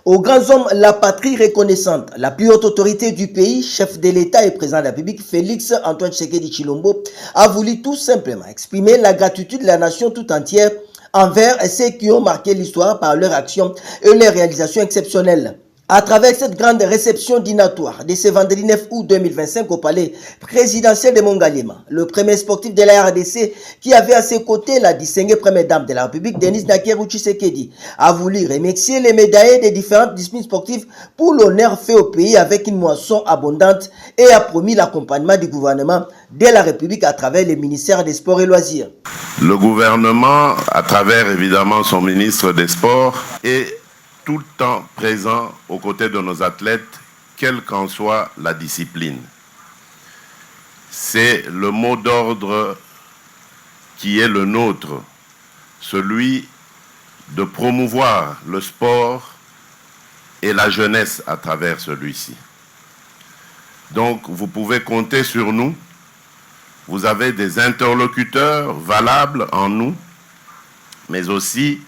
Aux grands hommes, la patrie reconnaissante, la plus haute autorité du pays, chef de l'État et président de la République, Félix Antoine Tshisekedi Tshilombo, a voulu tout simplement exprimer la gratitude de la nation tout entière envers ceux qui ont marqué l'histoire par leur action et leurs réalisations exceptionnelles. À travers cette grande réception dînatoire de ce vendredi 9 août 2025 au palais présidentiel de Mongalema, le premier sportif de la RDC qui avait à ses côtés la distinguée première dame de la République, Denise Nakeru Tshisekedi, a voulu remercier les médaillés des différentes disciplines sportives pour l'honneur fait au pays avec une moisson abondante et a promis l'accompagnement du gouvernement de la République à travers le ministère des Sports et Loisirs. Le gouvernement, à travers évidemment son ministre des Sports, est tout le temps présent aux côtés de nos athlètes, quelle qu'en soit la discipline. C'est le mot d'ordre qui est le nôtre, celui de promouvoir le sport et la jeunesse à travers celui-ci. Donc vous pouvez compter sur nous, vous avez des interlocuteurs valables en nous, mais aussi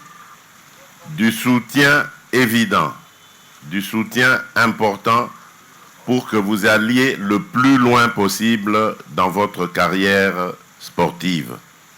du soutien évident, du soutien important pour que vous alliez le plus loin possible dans votre carrière sportive.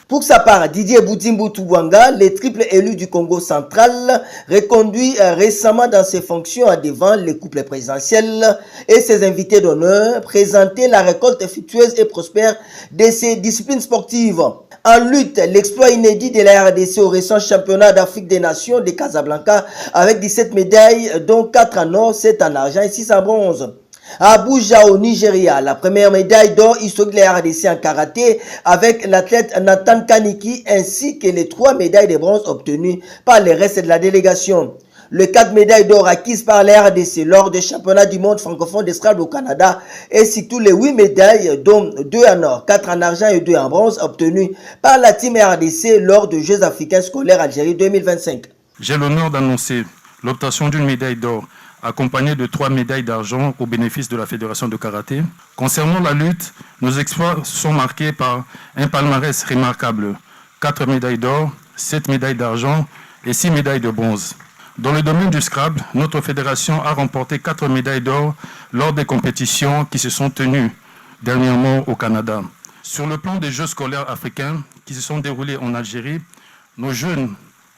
Pour sa part, Didier Boutimbu Tubwanga, le triple élu du Congo central, reconduit récemment dans ses fonctions devant les couples présidentiels et ses invités d'honneur, présenter la récolte fructueuse et prospère de ces disciplines sportives. En lutte, l'exploit inédit de la RDC au récent championnat d'Afrique des Nations de Casablanca avec 17 médailles, dont 4 en or, 7 en argent et 6 en bronze. À Abuja au Nigeria, la première médaille d'or historique de la RDC en karaté avec l'athlète Nathan Kaniki ainsi que les 3 médailles de bronze obtenues par le reste de la délégation. Les 4 médailles d'or acquises par la RDC lors des championnats du monde francophone d'escrime au Canada et surtout les 8 médailles dont 2 en or, 4 en argent et 2 en bronze obtenues par la team RDC lors des Jeux africains scolaires Algérie 2025. J'ai l'honneur d'annoncer l'obtention d'une médaille d'or accompagné de 3 médailles d'argent au bénéfice de la Fédération de karaté. Concernant la lutte, nos exploits sont marqués par un palmarès remarquable. 4 médailles d'or, 7 médailles d'argent et 6 médailles de bronze. Dans le domaine du Scrabble, notre fédération a remporté 4 médailles d'or lors des compétitions qui se sont tenues dernièrement au Canada. Sur le plan des Jeux scolaires africains qui se sont déroulés en Algérie, nos jeunes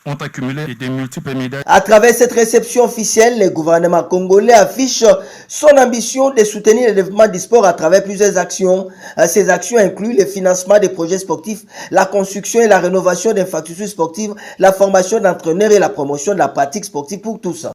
ont accumulé des multiples médailles. À travers cette réception officielle, le gouvernement congolais affiche son ambition de soutenir le développement du sport à travers plusieurs actions. Ces actions incluent le financement des projets sportifs, la construction et la rénovation d'infrastructures sportives, la formation d'entraîneurs et la promotion de la pratique sportive pour tous.